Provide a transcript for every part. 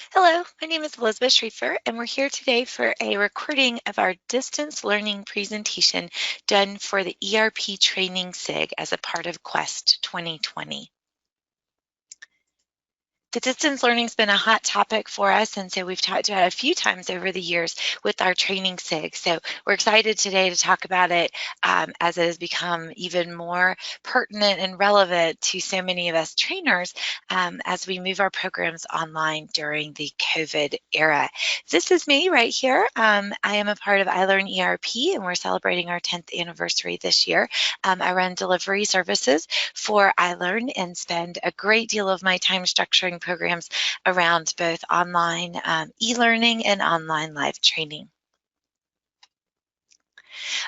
Hello, my name is Elizabeth Schriefer, and we're here today for a recording of our distance learning presentation done for the ERP Training SIG as a part of Quest 2020. The distance learning has been a hot topic for us, and so we've talked about it a few times over the years with our training SIG. So we're excited today to talk about it as it has become even more pertinent and relevant to so many of us trainers as we move our programs online during the COVID era. This is me right here. I am a part of iLearn ERP, and we're celebrating our 10th anniversary this year. I run delivery services for iLearn and spend a great deal of my time structuring programs around both online e-learning and online live training.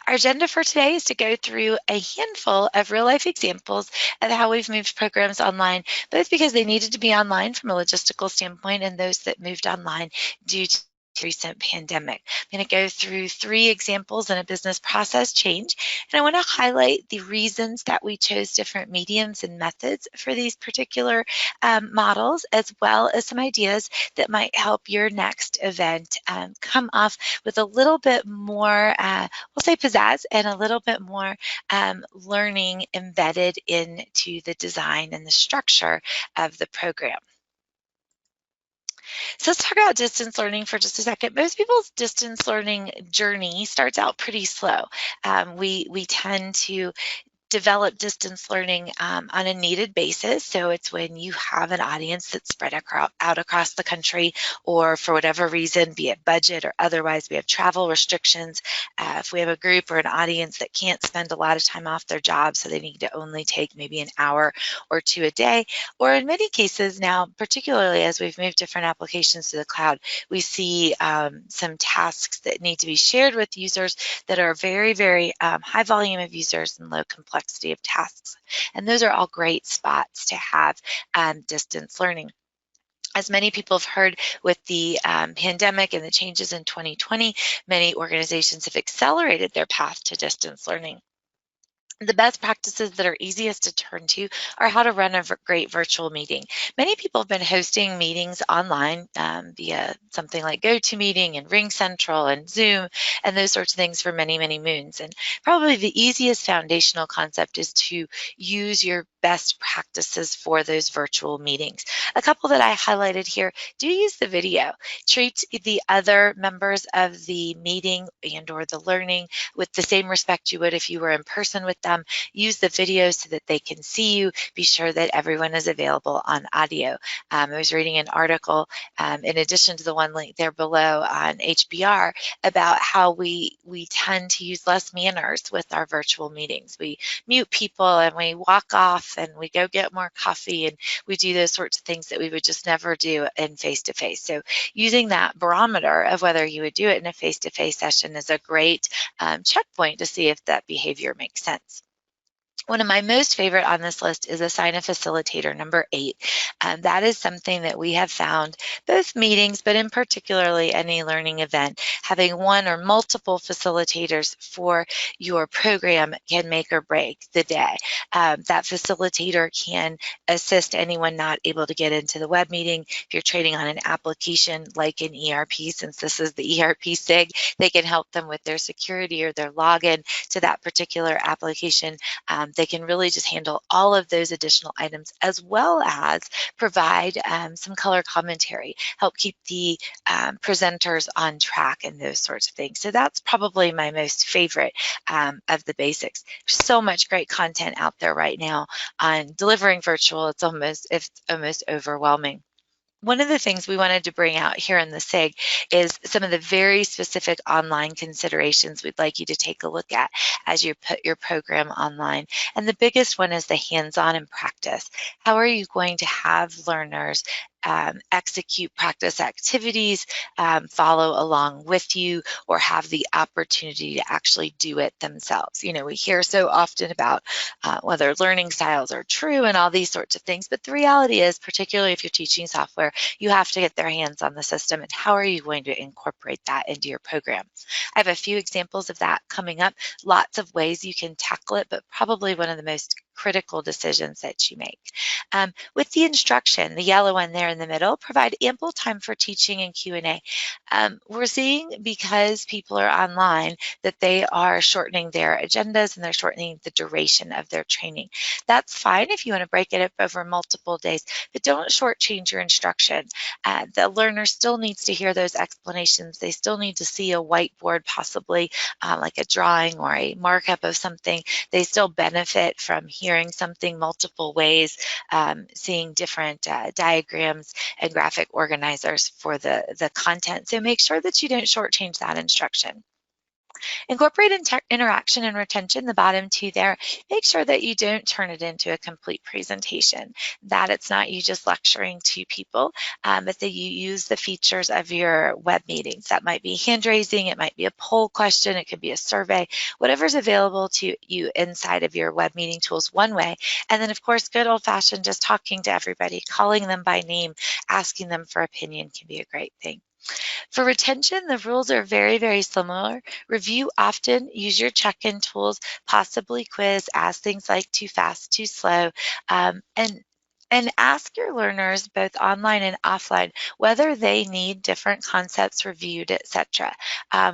Our agenda for today is to go through a handful of real-life examples of how we've moved programs online, both because they needed to be online from a logistical standpoint and those that moved online due to recent pandemic. I'm going to go through 3 examples in a business process change, and I want to highlight the reasons that we chose different mediums and methods for these particular models, as well as some ideas that might help your next event come off with a little bit more, we'll say pizzazz, and a little bit more learning embedded into the design and the structure of the program. So let's talk about distance learning for just a second. Most people's distance learning journey starts out pretty slow. We tend to develop distance learning on a needed basis. So it's when you have an audience that's spread out across the country, or for whatever reason, be it budget or otherwise, we have travel restrictions. If we have a group or an audience that can't spend a lot of time off their job, so they need to only take maybe an hour or 2 a day, or in many cases now, particularly as we've moved different applications to the cloud, we see some tasks that need to be shared with users that are very, very high volume of users and low complexity of tasks. And those are all great spots to have distance learning. As many people have heard with the pandemic and the changes in 2020, many organizations have accelerated their path to distance learning. The best practices that are easiest to turn to are how to run a great virtual meeting. Many people have been hosting meetings online via something like GoToMeeting and RingCentral and Zoom and those sorts of things for many, many moons. And probably the easiest foundational concept is to use your best practices for those virtual meetings. A couple that I highlighted here: do use the video. Treat the other members of the meeting and or the learning with the same respect you would if you were in person with them. Use the video so that they can see you. Be sure that everyone is available on audio. I was reading an article in addition to the one link there below on HBR about how we tend to use less manners with our virtual meetings. We mute people and we walk off and we go get more coffee, and we do those sorts of things that we would just never do in face-to-face. So using that barometer of whether you would do it in a face-to-face session is a great checkpoint to see if that behavior makes sense. One of my most favorite on this list is assign a facilitator, number 8. That is something that we have found, both meetings, but in particularly any learning event, having one or multiple facilitators for your program can make or break the day. That facilitator can assist anyone not able to get into the web meeting. If you're training on an application like an ERP, since this is the ERP SIG, they can help them with their security or their login to that particular application. They can really just handle all of those additional items, as well as provide some color commentary, help keep the presenters on track and those sorts of things. So that's probably my most favorite of the basics. There's so much great content out there right now on delivering virtual. It's almost overwhelming. One of the things we wanted to bring out here in the SIG is some of the very specific online considerations we'd like you to take a look at as you put your program online. And the biggest one is the hands-on and practice. How are you going to have learners execute practice activities, follow along with you, or have the opportunity to actually do it themselves? You know, we hear so often about whether learning styles are true and all these sorts of things, but the reality is, particularly if you're teaching software, you have to get their hands on the system, and how are you going to incorporate that into your program? I have a few examples of that coming up, lots of ways you can tackle it, but probably one of the most critical decisions that you make. With the instruction, the yellow one there in the middle, provide ample time for teaching and Q&A. We're seeing, because people are online, that they are shortening their agendas and they're shortening the duration of their training. That's fine if you want to break it up over multiple days, but don't shortchange your instruction. The learner still needs to hear those explanations. They still need to see a whiteboard, possibly like a drawing or a markup of something. They still benefit from hearing something multiple ways, seeing different diagrams and graphic organizers for the content. So make sure that you don't shortchange that instruction. Incorporate interaction and retention, the bottom two there. Make sure that you don't turn it into a complete presentation, that it's not you just lecturing to people, but that you use the features of your web meetings. That might be hand raising, it might be a poll question, it could be a survey, whatever's available to you inside of your web meeting tools one way. And then, of course, good old-fashioned just talking to everybody, calling them by name, asking them for opinion can be a great thing. For retention, the rules are very, very similar. Review often, use your check-in tools, possibly quiz, ask things like too fast, too slow, and ask your learners, both online and offline, whether they need different concepts reviewed, etc.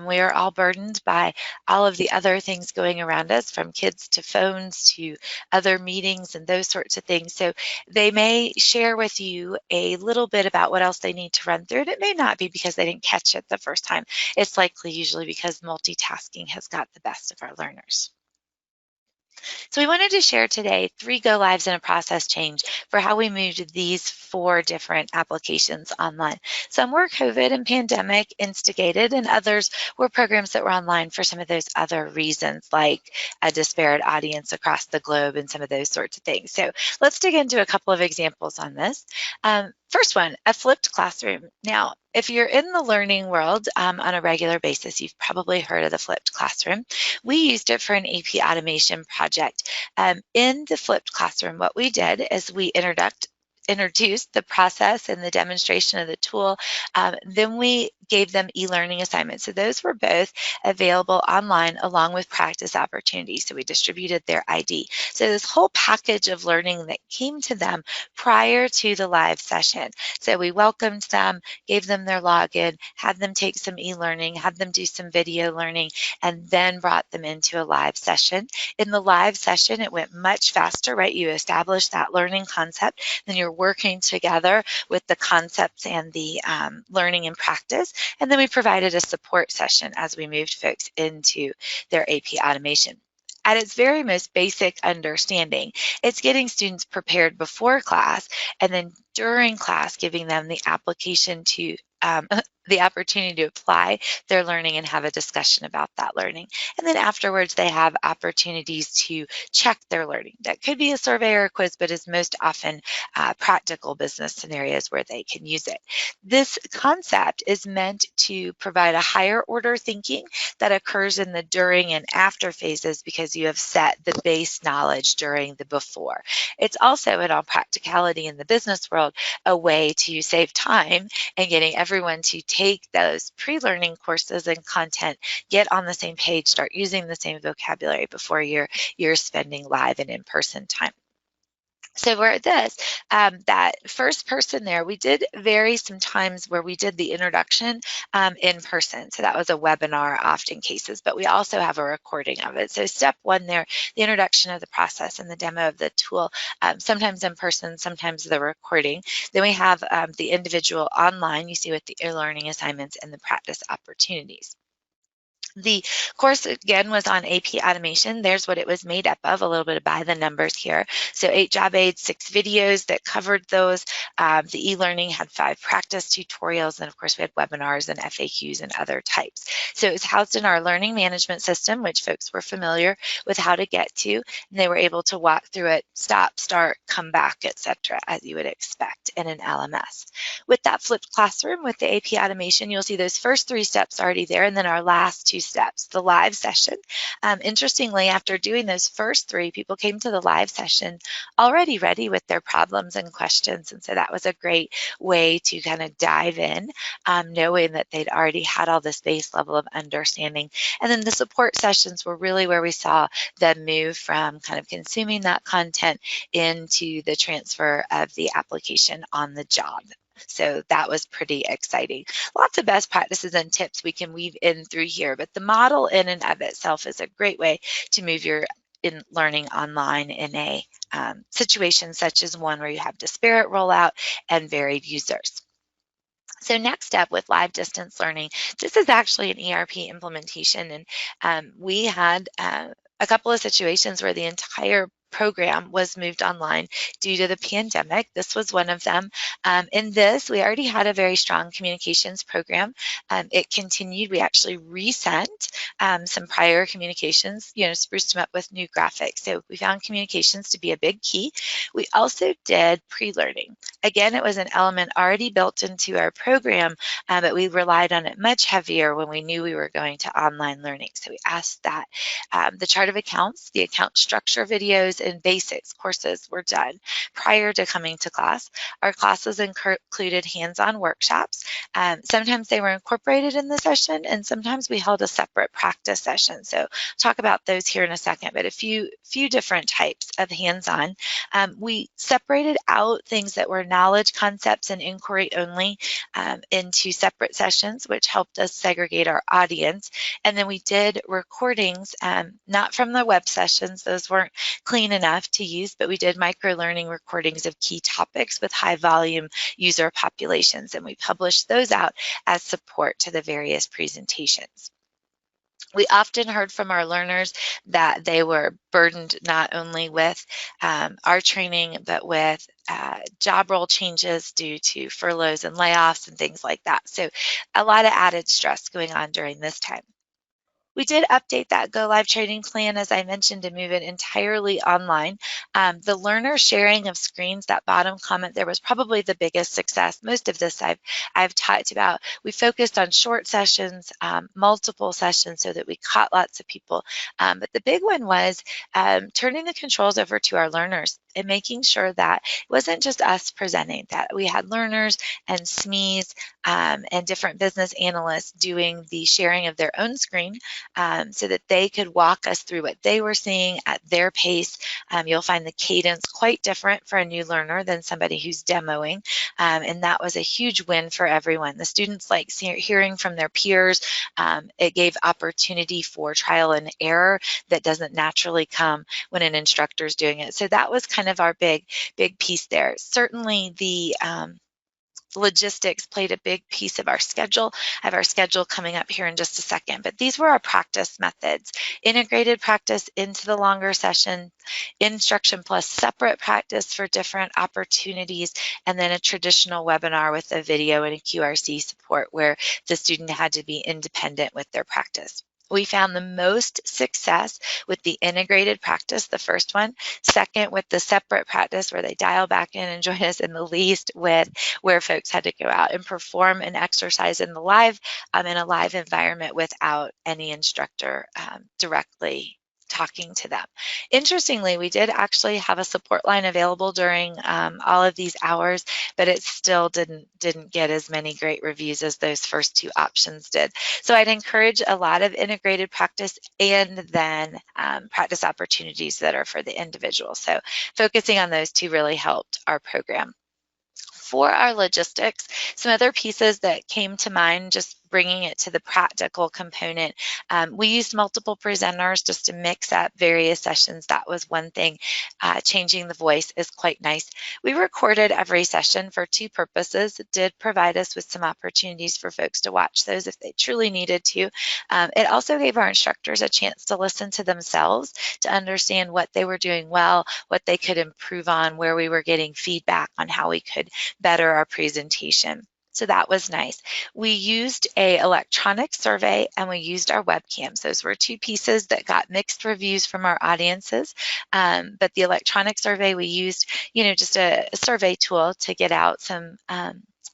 We are all burdened by all of the other things going around us, from kids to phones to other meetings and those sorts of things. So they may share with you a little bit about what else they need to run through. And it may not be because they didn't catch it the first time. It's likely usually because multitasking has got the best of our learners. So we wanted to share today 3 go-lives and a process change for how we moved these 4 different applications online. Some were COVID and pandemic instigated, and others were programs that were online for some of those other reasons, like a disparate audience across the globe and some of those sorts of things. So let's dig into a couple of examples on this. First one, a flipped classroom. Now, if you're in the learning world on a regular basis, you've probably heard of the flipped classroom. We used it for an AP automation project. In the flipped classroom, what we did is we introduced the process and the demonstration of the tool. Then we gave them e-learning assignments. So those were both available online along with practice opportunities. So we distributed their ID. So this whole package of learning that came to them prior to the live session. So we welcomed them, gave them their login, had them take some e-learning, had them do some video learning, and then brought them into a live session. In the live session, it went much faster, right? You establish that learning concept, then you're working together with the concepts and the learning and practice. And then we provided a support session as we moved folks into their AP automation. At its very most basic understanding, it's getting students prepared before class, and then during class, giving them the application to the opportunity to apply their learning and have a discussion about that learning. And then afterwards, they have opportunities to check their learning. That could be a survey or a quiz, but is most often practical business scenarios where they can use it. This concept is meant to provide a higher order thinking that occurs in the during and after phases, because you have set the base knowledge during the before. It's also, in all practicality in the business world, a way to save time and getting everyone to take those pre-learning courses and content, get on the same page, start using the same vocabulary before you're spending live and in-person time. So for this, that first person there, we did vary some times where we did the introduction in person. So that was a webinar often cases, but we also have a recording of it. So step 1 there, the introduction of the process and the demo of the tool, sometimes in person, sometimes the recording. Then we have the individual online, you see, with the e-learning assignments and the practice opportunities. The course, again, was on AP automation. There's what it was made up of, a little bit by the numbers here. So 8 job aids, 6 videos that covered those. The e-learning had 5 practice tutorials, and of course we had webinars and FAQs and other types. So it was housed in our learning management system, which folks were familiar with how to get to, and they were able to walk through it, stop, start, come back, etc., as you would expect in an LMS. With that flipped classroom, with the AP automation, you'll see those first 3 steps already there, and then our last 2 two steps. The live session, interestingly, after doing those first three, people came to the live session already ready with their problems and questions. And so that was a great way to kind of dive in, knowing that they'd already had all this base level of understanding. And then the support sessions were really where we saw them move from kind of consuming that content into the transfer of the application on the job. So that was pretty exciting. Lots of best practices and tips we can weave in through here, but the model in and of itself is a great way to move your learning online in a situation such as one where you have disparate rollout and varied users. So next up with live distance learning, this is actually an ERP implementation, and we had a couple of situations where the entire program was moved online due to the pandemic. This was one of them. In this, we already had a very strong communications program. It continued. We actually resent some prior communications, spruced them up with new graphics. So we found communications to be a big key. We also did pre-learning. Again, it was an element already built into our program, but we relied on it much heavier when we knew we were going to online learning. So we asked that. The chart of accounts, the account structure videos, and basics courses were done prior to coming to class. Our classes included hands-on workshops. Sometimes they were incorporated in the session, and sometimes we held a separate practice session. So talk about those here in a second, but a few different types of hands-on. We separated out things that were knowledge, concepts, and inquiry only into separate sessions, which helped us segregate our audience. And then we did recordings, not from the web sessions. Those weren't clean enough to use, but we did micro-learning recordings of key topics with high volume user populations, and we published those out as support to the various presentations. We often heard from our learners that they were burdened not only with our training, but with job role changes due to furloughs and layoffs and things like that. So a lot of added stress going on during this time. We did update that Go Live training plan, as I mentioned, to move it entirely online. The learner sharing of screens, that bottom comment there, was probably the biggest success. Most of this I've talked about. We focused on short sessions, multiple sessions, so that we caught lots of people. But the big one was turning the controls over to our learners and making sure that it wasn't just us presenting, that we had learners and SMEs and different business analysts doing the sharing of their own screen, so that they could walk us through what they were seeing at their pace. You'll find the cadence quite different for a new learner than somebody who's demoing, and that was a huge win for everyone. The students liked hearing from their peers. It gave opportunity for trial and error that doesn't naturally come when an instructor is doing it. So that was kind of our big piece there. Certainly the logistics played a big piece of our schedule. I have our schedule coming up here in just a second, but these were our practice methods. Integrated practice into the longer session, instruction plus separate practice for different opportunities, and then a traditional webinar with a video and a QRC support where the student had to be independent with their practice. We found the most success with the integrated practice, the first one. Second, with the separate practice where they dial back in and join us, and the least with where folks had to go out and perform an exercise in a live environment without any instructor directly talking to them. Interestingly, we did actually have a support line available during all of these hours, but it still didn't get as many great reviews as those first two options did. So I'd encourage a lot of integrated practice and then practice opportunities that are for the individual. So focusing on those two really helped our program. For our logistics, some other pieces that came to mind, just bringing it to the practical component. We used multiple presenters just to mix up various sessions. That was one thing. Changing the voice is quite nice. We recorded every session for two purposes. It did provide us with some opportunities for folks to watch those if they truly needed to. It also gave our instructors a chance to listen to themselves, to understand what they were doing well, what they could improve on, where we were getting feedback on how we could better our presentation. So that was nice. We used an electronic survey and we used our webcams. Those were two pieces that got mixed reviews from our audiences. But the electronic survey, we used, just a survey tool to get out some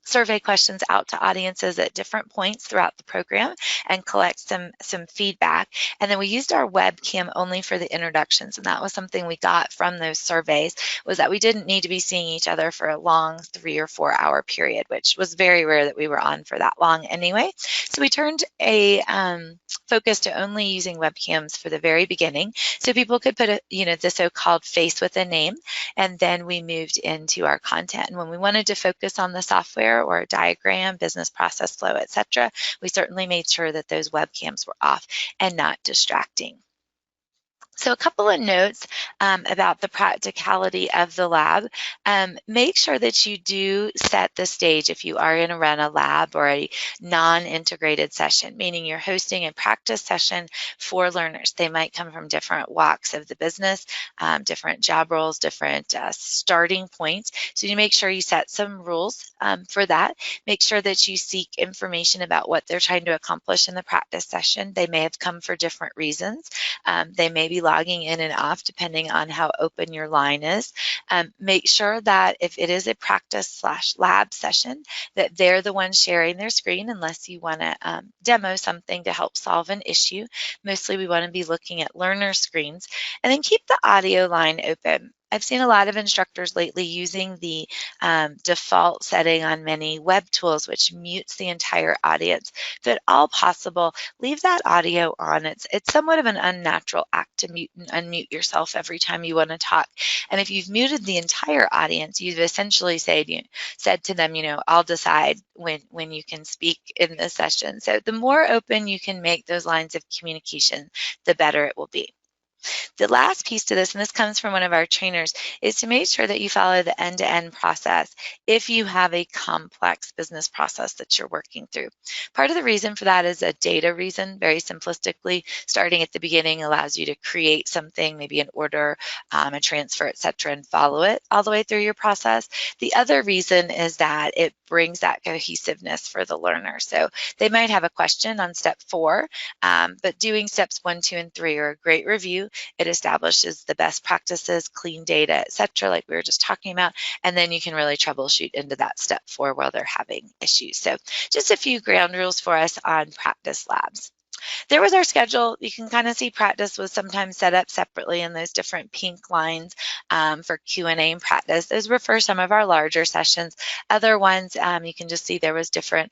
survey questions out to audiences at different points throughout the program and collect some feedback. And then we used our webcam only for the introductions, and that was something we got from those surveys, was that we didn't need to be seeing each other for a long 3 or 4 hour period, which was very rare that we were on for that long anyway. So we turned a focus to only using webcams for the very beginning, so people could put the so-called face with a name, and then we moved into our content. And when we wanted to focus on the software or a diagram, business process flow, etc., we certainly made sure that those webcams were off and not distracting. So a couple of notes about the practicality of the lab. Make sure that you do set the stage if you are going to run a lab or a non-integrated session, meaning you're hosting a practice session for learners. They might come from different walks of the business, different job roles, different starting points. So you make sure you set some rules for that. Make sure that you seek information about what they're trying to accomplish in the practice session. They may have come for different reasons. They may be logging in and off depending on how open your line is. Make sure that if it is a practice/lab session, that they're the ones sharing their screen unless you want to demo something to help solve an issue. Mostly we want to be looking at learner screens. And then keep the audio line open. I've seen a lot of instructors lately using the default setting on many web tools, which mutes the entire audience. If at all possible, leave that audio on. It's somewhat of an unnatural act to mute and unmute yourself every time you want to talk. And if you've muted the entire audience, you've essentially said to them, I'll decide when you can speak in this session. So the more open you can make those lines of communication, the better it will be. The last piece to this, and this comes from one of our trainers, is to make sure that you follow the end-to-end process if you have a complex business process that you're working through. Part of the reason for that is a data reason. Very simplistically, starting at the beginning allows you to create something, maybe an order, a transfer, etc., and follow it all the way through your process. The other reason is that it brings that cohesiveness for the learner. So they might have a question on step 4, but doing steps 1, 2, and 3 are a great review. It establishes the best practices, clean data, etc., like we were just talking about, and then you can really troubleshoot into that step 4 while they're having issues. So just a few ground rules for us on practice labs. There was our schedule. You can kind of see practice was sometimes set up separately in those different pink lines for Q&A and practice. Those were for some of our larger sessions. Other ones, you can just see there was different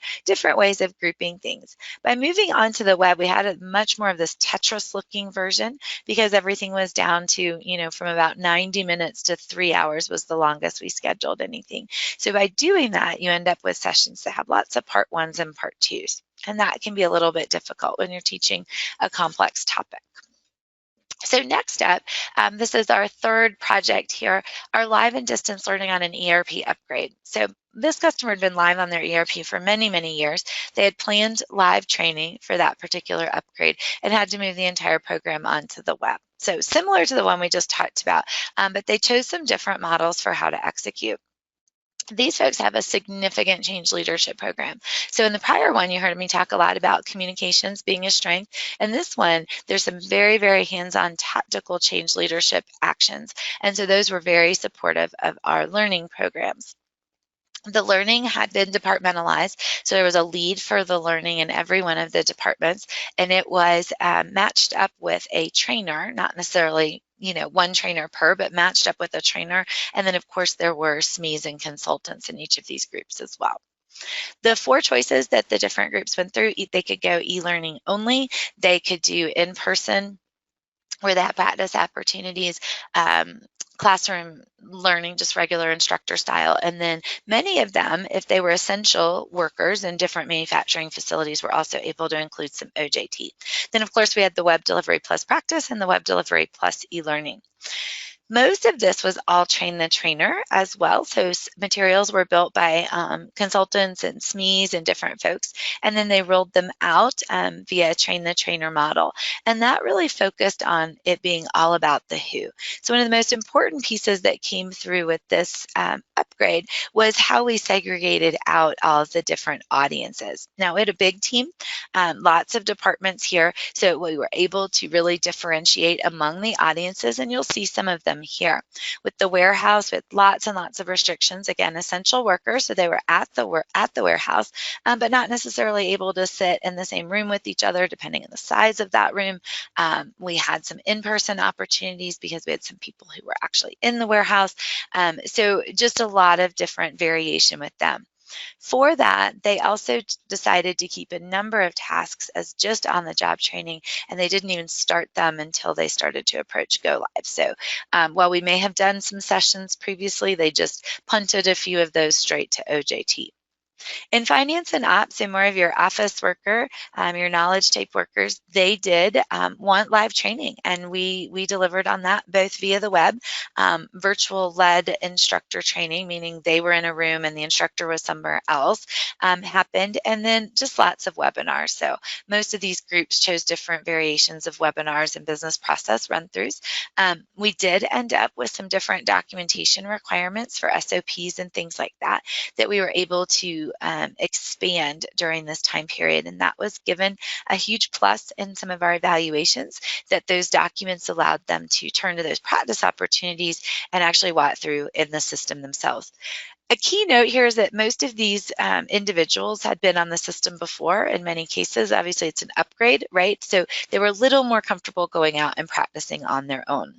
ways of grouping things. By moving on to the web, we had a much more of this Tetris-looking version because everything was down to, from about 90 minutes to 3 hours was the longest we scheduled anything. So by doing that, you end up with sessions that have lots of part 1s and part 2s. And that can be a little bit difficult when you're teaching a complex topic. So next up, this is our third project here, our live and distance learning on an ERP upgrade. So this customer had been live on their ERP for many, many years. They had planned live training for that particular upgrade and had to move the entire program onto the web. So similar to the one we just talked about, but they chose some different models for how to execute. These folks have a significant change leadership program. So in the prior one, you heard me talk a lot about communications being a strength. And this one, there's some very, very hands-on tactical change leadership actions. And so those were very supportive of our learning programs. The learning had been departmentalized, so there was a lead for the learning in every one of the departments, and it was matched up with a trainer, not necessarily one trainer per, but matched up with a trainer. And then, of course, there were SMEs and consultants in each of these groups as well. The 4 choices that the different groups went through, they could go e-learning only, they could do in-person, where they have practice opportunities, classroom learning, just regular instructor style. And then many of them, if they were essential workers in different manufacturing facilities, were also able to include some OJT. Then, of course, we had the web delivery plus practice and the web delivery plus e-learning. Most of this was all train the trainer as well. So materials were built by consultants and SMEs and different folks, and then they rolled them out via train the trainer model. And that really focused on it being all about the who. So one of the most important pieces that came through with this upgrade was how we segregated out all of the different audiences. Now, we had a big team, lots of departments here, so we were able to really differentiate among the audiences, and you'll see some of them here. With the warehouse, with lots and lots of restrictions, again, essential workers, so they were at the warehouse, but not necessarily able to sit in the same room with each other, depending on the size of that room. We had some in-person opportunities because we had some people who were actually in the warehouse. So just a lot of different variation with them. For that, they also decided to keep a number of tasks as just on-the-job training, and they didn't even start them until they started to approach go live. So while we may have done some sessions previously, they just punted a few of those straight to OJT. In finance and ops, so more of your office worker, your knowledge tape workers, they did want live training, and we delivered on that both via the web, virtual-led instructor training, meaning they were in a room and the instructor was somewhere else, happened, and then just lots of webinars. So most of these groups chose different variations of webinars and business process run-throughs. We did end up with some different documentation requirements for SOPs and things like that we were able to expand during this time period. And that was given a huge plus in some of our evaluations, that those documents allowed them to turn to those practice opportunities and actually walk through in the system themselves. A key note here is that most of these individuals had been on the system before. In many cases, obviously it's an upgrade, right? So they were a little more comfortable going out and practicing on their own.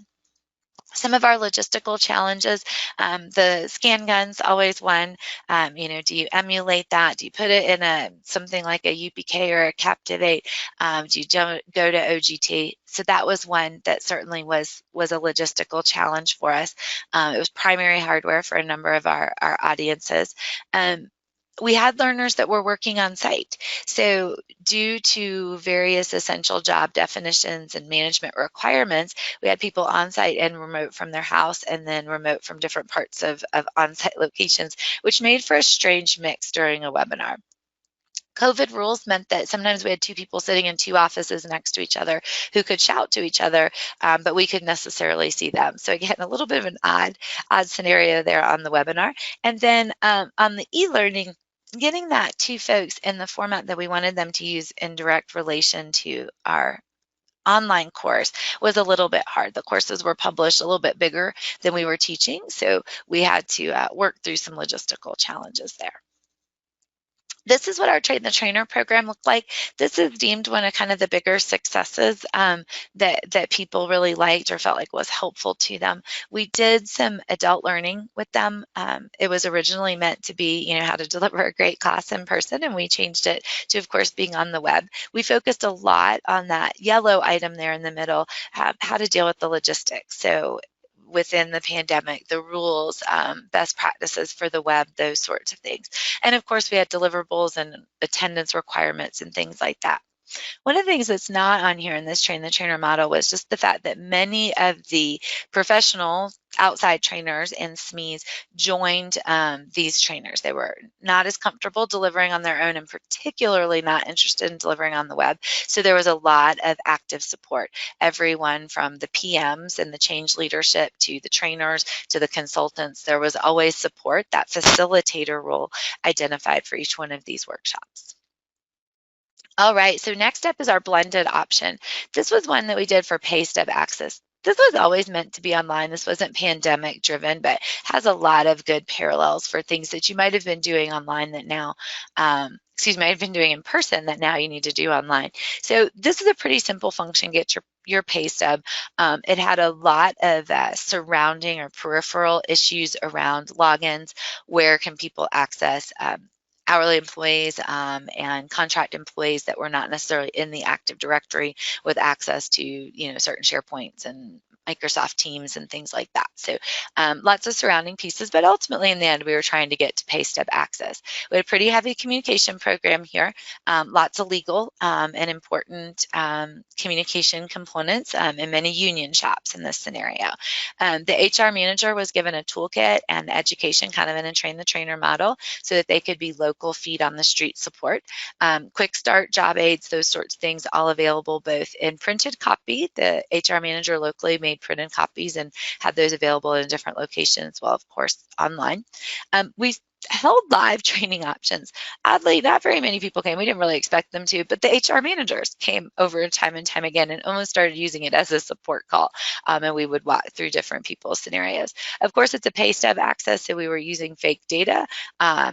Some of our logistical challenges, the scan guns, always one. Do you emulate that? Do you put it in something like a UPK or a Captivate? Do you go to OGT? So that was one that certainly was a logistical challenge for us. It was primary hardware for a number of our audiences. We had learners that were working on site. So due to various essential job definitions and management requirements, we had people on site and remote from their house, and then remote from different parts of on-site locations, which made for a strange mix during a webinar. COVID rules meant that sometimes we had two people sitting in two offices next to each other who could shout to each other, but we couldn't necessarily see them. So again, a little bit of an odd scenario there on the webinar. And then on the e-learning, getting that to folks in the format that we wanted them to use in direct relation to our online course was a little bit hard. The courses were published a little bit bigger than we were teaching, so we had to work through some logistical challenges there. This is what our Train the Trainer program looked like. This is deemed one of kind of the bigger successes that people really liked or felt like was helpful to them. We did some adult learning with them. It was originally meant to be, how to deliver a great class in person, and we changed it to, of course, being on the web. We focused a lot on that yellow item there in the middle, how to deal with the logistics. So within the pandemic, the rules, best practices for the web, those sorts of things. And of course, we had deliverables and attendance requirements and things like that. One of the things that's not on here in this Train the Trainer model was just the fact that many of the professional outside trainers and SMEs joined these trainers. They were not as comfortable delivering on their own, and particularly not interested in delivering on the web. So there was a lot of active support. Everyone from the PMs and the change leadership to the trainers to the consultants, there was always support, that facilitator role identified for each one of these workshops. All right, so next up is our blended option. This was one that we did for pay stub access. This was always meant to be online. This wasn't pandemic driven, but has a lot of good parallels for things that you might have been doing online that now, might have been doing in person that now you need to do online. So this is a pretty simple function, get your pay stub. It had a lot of surrounding or peripheral issues around logins. Where can people access hourly employees and contract employees that were not necessarily in the Active Directory with access to certain SharePoints and Microsoft Teams and things like that. So lots of surrounding pieces, but ultimately in the end, we were trying to get to pay stub access. We had a pretty heavy communication program here, lots of legal and important communication components in many union shops in this scenario. The HR manager was given a toolkit and education kind of in a train the trainer model so that they could be local feet on the street support. Quick start, job aids, those sorts of things, all available both in printed copy. The HR manager locally made printed copies and had those available in different locations, well, of course, online. We held live training options. Oddly, not very many people came. We didn't really expect them to, but the HR managers came over time and time again and almost started using it as a support call. And we would walk through different people's scenarios. Of course, it's a pay stub access, so we were using fake data.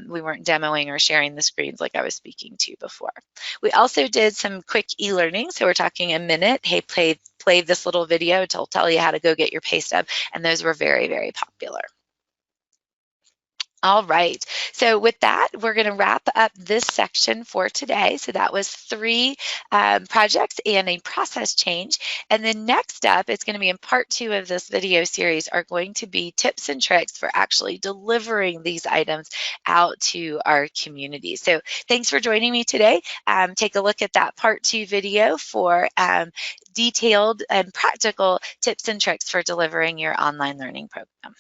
We weren't demoing or sharing the screens like I was speaking to before. We also did some quick e-learning. So we're talking a minute. Hey, play this little video to tell you how to go get your pay stub. And those were very, very popular. All right. So with that, we're going to wrap up this section for today. So that was 3 projects and a process change. And then next up, it's going to be in part 2 of this video series are going to be tips and tricks for actually delivering these items out to our community. So thanks for joining me today. Take a look at that part 2 video for detailed and practical tips and tricks for delivering your online learning program.